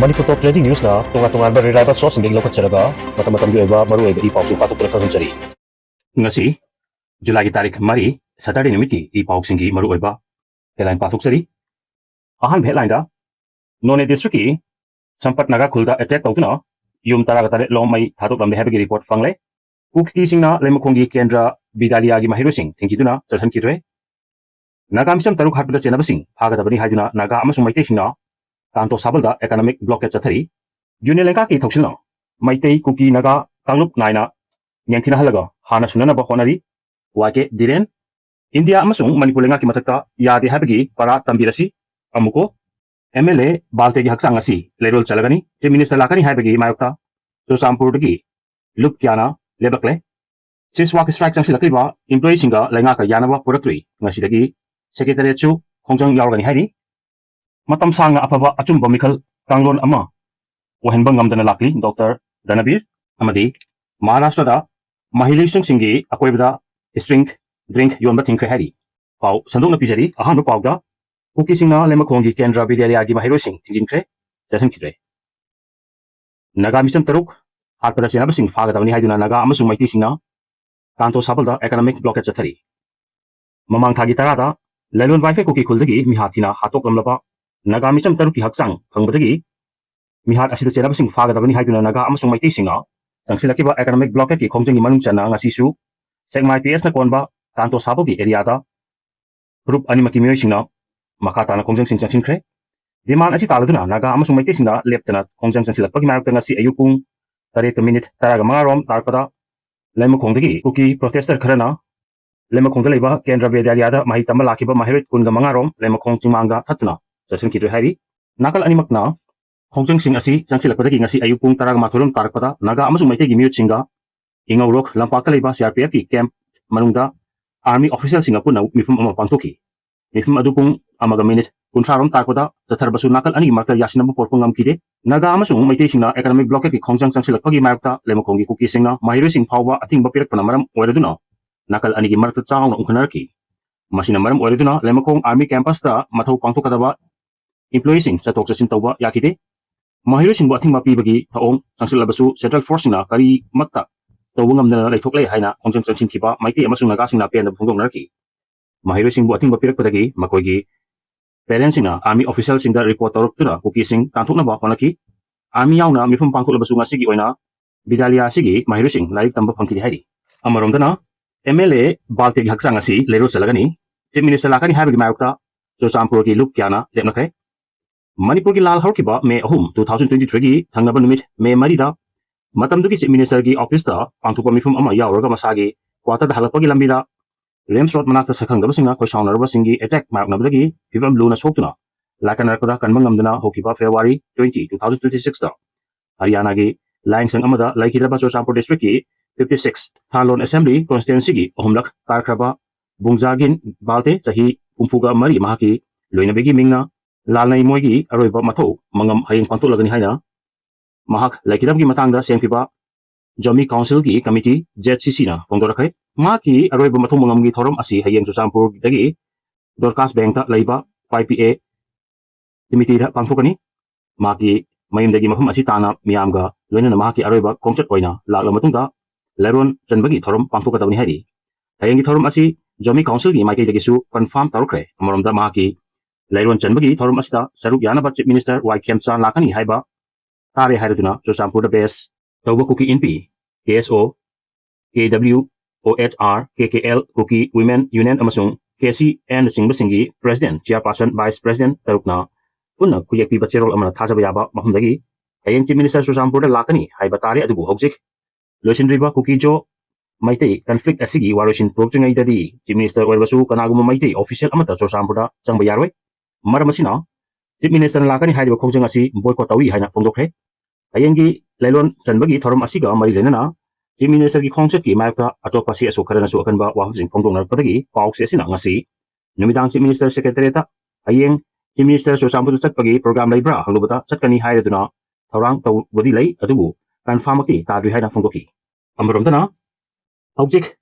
Manipur Top Trending News na tunga-tungan ba reliable source hindi lokot saraga mata-matang iba maruay ba ipaw patok na kasuntsari. Ngasi July tarik mari Saturday numiki ipaw singi maruay ba headline patok sari. Ahan headline da None district ki Sampat Naga khulda attack tawtuna yum taraga tare long mai thatok lambe habagi report fangle. Kuki singna lemkhongi kendra Bidalia gi mahiru sing thingchiduna charsan kidre. Naga misam taruk hatda chenaba sing phagadabani haiduna naga amasung maite singna Kanto Sabalda economic blockage chathari Union Lenka ki thoksilna maitei kuki naga kanglup naina nyangthina halaga hana sunana ba honari wake diren India amasung Manipur lenga ki mathakta yade habagi para tambirasi amuko MLA Balte gi haksang asi lerol chalagani je minister lakani habagi mayokta to sampur gi lup kyana lebakle siswak strike changsi lakliba employee singa lenga ka yanaba puratri ngasi dagi secretary chu khongjang yawgani hairi Matam sanga apaba achumba mikhal kanglon ama wahenbang ngamdana lakli Dr. Danabir amadi Maharashtra da mahilesung singi akoibda drink yonba thingkre hari pau sandok na pijari ahan pau da kuki singna lemakhongi kendra Bidalia gi mahiro sing thinginkre jasan kidre naga misam taruk hatpada chenaba sing faga dawni haiduna naga amasung maiti singna Kanto Sabalda economic blockage chathari mamang thagi tarada lalon wifi kuki khuldagi mi hathina hatok lamlaba Naga misam taruki haksang pangbadagi mihat asida chenaba sing fagadabani haiduna naga amasung maiti singa sangsilakiba economic blockage ki khongjangi manung chana ngasisu segmai PS na konba Kanto Sabaldi area da group animaki miyoi singna makata na khongjang sing changsinkre demand asi taladuna naga amasung maiti singna leptana khongjang changsilakpagi mayokta ngasi ayupung 3 minute taraga mangarom tarpada lemkhongdagi kuki protester kharana lemkhongda leiba kendra Bidalia da mahi tamba lakiba mahirit kunga mangarom lemkhong chingmangda thatuna Jason Kidre Hari, Nakal Animakna, Hongchang Sing Asi, Jansilakadaki Asi Ayupung Taragamathurun Tarpada, Naga amasung maite Gimut Singa, Ingaurok, Lampakaliba, CRPF Camp, Manungda, Army Official Singapuna, Mifum Amapantoki, Mifum Adupung Amagaminit, Kunsarum Tarpada, the Tarbasu Nakal Animaka Yasinam Porpungam Kide, Naga amasung maite Singa, economic blockade, Hongchang Sansilakagi Marta, Lemokongi Kuki Singa, Mahiru Sing Power, I think Bapirak Panamaram, Oreduna, Nakal Anigi Marta Town Unkanarki, Masinamaram Oreduna, Lemokong Army Campus, Matau Pantokadaba, Employees sing sa toksa sintawa yakite mahiro sing ating mapibagi taong sangsilabasu Central Force na kari matta tawang amna laithoklay haina khongjang changsin kiba maiti amasung naga sing na pen phungdong narki mahiro sing ating mapirak padagi makoigi parents sing na army official sing da report torok tuna kuki sing tanthok na ba konaki army yauna mifum pangthok labasu ngasi gi oina Bidalia sigi mahiro sing laik tamba phangki hairi amarom dana MLA Balte gi haksang asi lero chalagani chief minister lakani habagi mayokta so sampur gi lup kyana lepnakai Manipur ki lal horkiba May 2023 gi thangnaba numit May marida matamdugi chief minister gi office da pangthupa mifum ama yauraga masagi kwata da halapagi lambida Rems Road manakta sakhangdaba singa khoisaunarba singi attack marknabdagi fibam luna soktuna lakanarpada kanbangamdana hokiba February 20 2026 da Haryana gi Langsang amada laikiraba Chosampur district ki 56 Thalon assembly constituency gi ohumlak karkraba bungjagin balte chahi pumpuga mari mahaki loinabegi mingna Lalnai moigi aroiba mathau mangam hayeng pantolagani haina mahak laikirabgi matangda sengpiba Jomi Council gi committee ZCC na pongdorakai maki aroiba mathau mangamgi thorom asi hayeng Chosampur dagi Dorcas Bank ta laiba YPA committee da pangthokani maki mayum dagi mafum asi tana miamga loina mahaki aroiba kongchat oina lakla matungda leron janbagi thorom pangthokadawni hari hayengi thorom asi Jomi Council gi maiki dagi su confirm tarokre amoromda mahaki Lairon Chanbagi Thorum Asta Saruk Yanaba Chief Minister YKM Chan Lakani Haiba Tare Hariduna Chosampur the base Toba Kuki NP KSO KW OHR KKL Kuki Women Union Amasung KC and Singbasingi President Chairperson Vice President Tarukna Puna Kuyak Piba Cherol Amana Tajabayaba Mahundagi Hayeng Chief Minister Chosampur the Lakani Haiba Tare Adubu Hoksik Losin Riba Kuki Jo Maite conflict asigi Waroshin Project Dadi Chief Minister Werbasu Kanaguma Maite official Amata Chosampur Changbayarwe Maramasina, Chief Minister Lakani Haiba Khongjang asi boycott tawi haina pongdokre. Hayengi Lailon Chanbagi Thorom asiga mari lenana, Chief Minister gi khongchat ki mayakta atokpa si asu kharana su akanba wahumsing pongdongnar padagi pauk se sina ngasi. Numidang Chief Minister Secretariat hayeng Chief Minister Chosampur chatpagi program laibra hanglubata chatkani haiduna thorang taw bodi lei adubu confirm ki tadri haina pongdoki. Amromdana object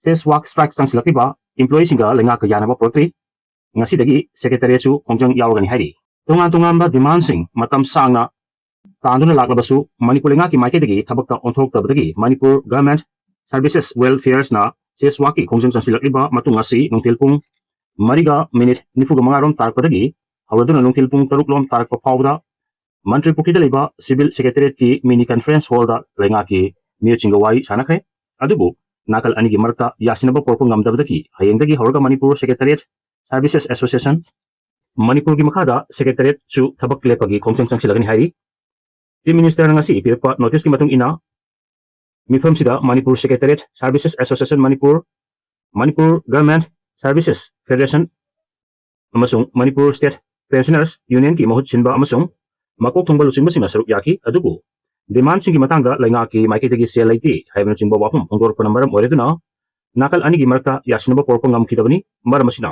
test work strike sangsilakiba employee singa lenga ka yanaba protri Ngasi dagi Secretariat su Khongjang Yaurgani Hari. Tungan ba demand sing matam sangna तांदुना लाक्लबसु मणिपुर लेंगाकी माइकेदगी थबक्ता ओंथोक्तबदगी Manipur government services welfares ना सेसवाकी खोंजंग संसिलक्लिबा मतुंग असि नोंथिल पुंग मरिगा minute 45 तारकपदगी हवरदुना नोंथिल पुंग 3 लोम तारकप फावदा मंत्री पुखीदा लेबा सिविल सेक्रेटरीट की मिनी कॉन्फ्रेंस हॉल दा लेंगाकी मियुचिंग वाई सानखरे अदुबु नाकल अनिगी मरता यासिनबा पोरपो ngamdabdagi hayengdagi hawrga manipur secretariat services association manipur gi makhada secretariat chu thabak lepagi khongchang changsilagani hairi chief minister ngasi pirpa notice ki matung ina mifam sida manipur secretariat services association manipur government services federation amasung manipur state pensioners union ki mahut sinba amasung makok thongba luchingba singa saruk yaki adubu demand singi matangda lainga ki maikitegi sel laiti haibna chingba wapum ongor pa number oreduna nakal ani gi marta yasinaba porpong ngam khidabani maramasina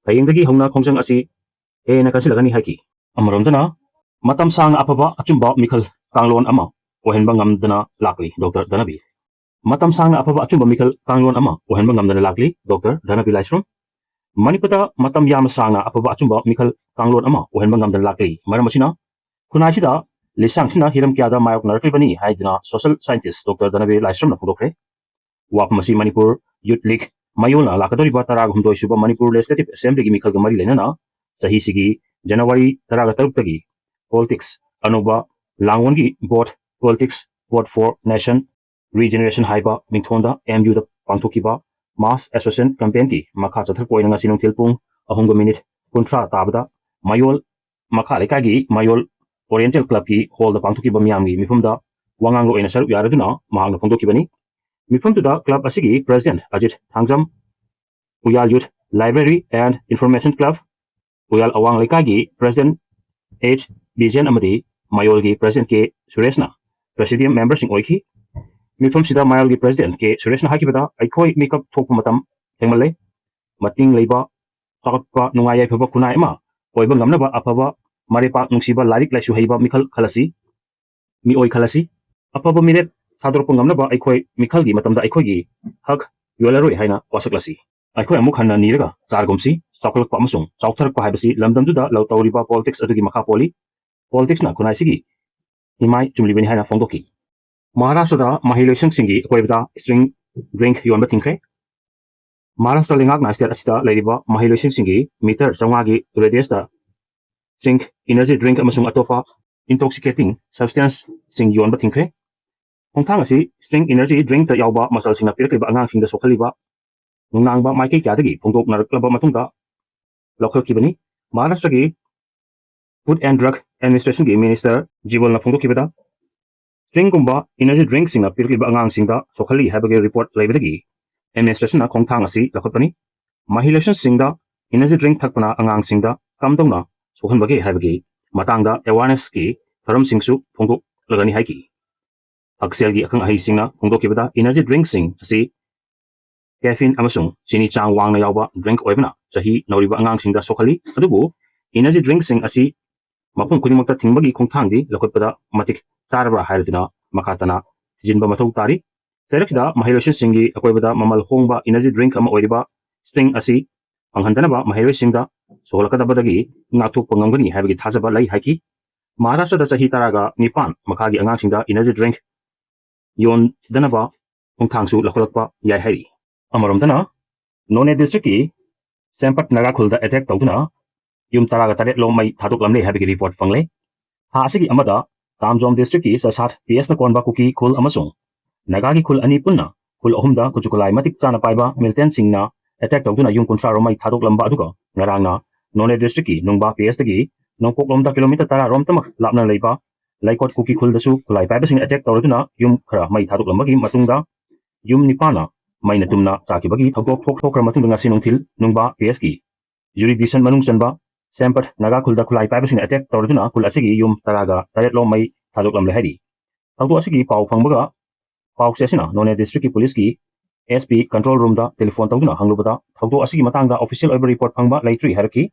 hayengdagi hongna khongjang asi na kansilagani haki amromdana matam sang apaba achumba mikhal kanglon ama ohenba ngamdana lakli dr danabi matam sang apaba achumba mikhal kanglon ama ohenba ngamdana lakli dr danabi laisrum manipata matam yam sang apaba achumba mikhal kanglon ama ohenba ngamdana lakli maramasina kunasida lisang sina hiram kyada mayok narklibani haidina social scientist dr danabi laisrum na phudokre wapmasi manipur youth league mayolna lakadori ba tarag humdoi suba manipur legislative assembly gi mikhal gamari lenana sahi sigi january taraga taruk politics anuba langwon gi politics vote for nation regeneration haiba mingthonda mu da pangthokiba mass association campaign ki makha chathak poina ngasi nongthil pung ahunga minute kuntra tabada mayol makha lekai gi mayol Oriental Club ki hall da pangthuki ba miyam gi mifum da wangang ro ena saruk yaraduna mahang phongdoki bani mifum da club asigi president Ajit Thangjam Uyal Youth Library and Information Club Uyal Awang Lekai gi president H Bijan amadi Mayol gi president ke Sureshna presidium member sing oiki mifum sida Mayol gi president ke Sureshna hakibada aikoi makeup thokpa matam thengmale mating leiba takpa nungayai phaba kunai ma oiba ngamna ba afaba Maripak nungsiba larik laisu haiba mikhal khalasi mi oi khalasi apaba miret thador pangam na ba aikoi mikhal gi matamda aikoi gi hak yolaroi haina wasaklasi aikoi amuk hanna niraga chargumsi chakolak pa amasung chautharak pa haibasi lamdam du da law tawriba politics adugi makha poli politics na kunai sigi himai chumlibani haina phongdoki Maharashtra da mahilation singi akoibda string drink yonba thingkhe Maharashtra lingak na state asida laiba mahilation singi meter chawga gi radius da drink energy drink amasung atopa intoxicating substance sing yon ba thingkre hongthang asi string energy drink ta yawba masal singna pirkliba angang singda sokhaliba nungnang ba maike kyadagi phongdok naraklaba matungda lokhakibani Maharashtra gi food and drug administration gi minister Jibal na phongdokibada string gumba energy drink singna pirkliba angang singda sokhali habage report laibadagi administration na hongthang asi lakhotpani mahilation singda energy drink thakpana angang singda kamdongna sohan bagi haibagi matangda awareness ki tharam singsu phongdok lagani haiki aksel gi akang ahi singna phongdok kibada energy drink sing asi caffeine amasung chini chang wangna yawba drink oibna chahi noriba angang singda sokhali adubu energy drink sing asi mapung kunimakta thingbagi khongthangdi lakotpada matik charabra hairdina makatana jinba mathau tari serakda mahilation singi akoibada mamal hongba energy drink ama oiriba string asi anghandana ba mahilation singda soholakadabadagi ngathok pangangani haibagi thajaba lai haiki Maharashtra da sahi taraga nipan makhagi angang singda energy drink yon danaba hongthangsu lakholakpa yai hairi amaromdana None district ki Sempat Naga khulda attack tawduna yum taraga taret lo mai thadok lamle haibagi report fangle ha asigi amada Tamjom district ki sasat PS na konba kuki khul amasung Naga ki khul ani punna khul ahumda kuchukulai matik chana paiba Milton Singna attack tawduna yung kontra romai thadok lamba aduga ngarangna None district ki nungba PS tagi nongpok lomda kilometer tara rom tamak lapna leiba laikot kuki khul dasu kulai paiba sing attack tawduna yum khara mai thadok lamba gi matungda yum nipana mai na tumna chaki bagi thadok thok thok matungda ngasi nongthil nungba PS ki jurisdiction manung chanba Sempat Naga khulda kulai paiba sing attack tawduna kul asigi yum taraga taret lo mai thadok lamle haidi thawdo asigi pau phangbaga pau sesina None district ki police ki SP control room da telephone tawduna hanglubada thawdo asigi matangda official over report phangba laitri harki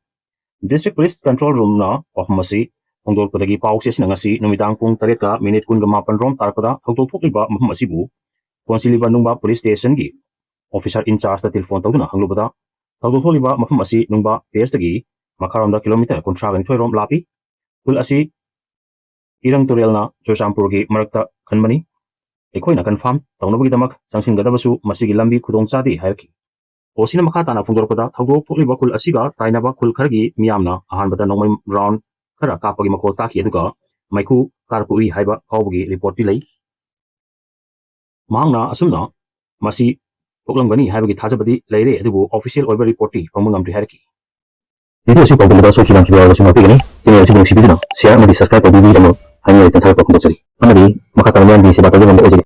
District Police Control Room na wahmasi hongdol padagi pau sesina ngasi numidang pung tareka minute kun gamapan rom tarpada thawdo thokliba mahmasibu konsiliba nungba police station gi officer in charge da telephone tawduna hanglubada thawdo tholiba mahmasi nungba PS tagi makaram da kilometer kontra gan thoirom lapi kul asi irang turelna Churchampurgi marakta khanbani ekhoi na confirm tawnabagi damak sangsingadabsu masigi lambi khudong chadi hairki osina makha tana phungdorpada thawdok thokliba khul asiga tainaba khul khargi miyamna ahanbada nongmai round khara kapagi makol taki aduga maiku karpui haiba phawbagi report ti lei mahangna asumna masi thoklamgani haibagi thajabadi leire adubu official oiba report ti pamungam ri hairki video si pawdalaba so khilam khiba wasuma pigani channel si dong sibidina share amadi subscribe tawbibi damo haingai tanthar pa khundok sari amadi makha tanamyan di seba tawdam ojagi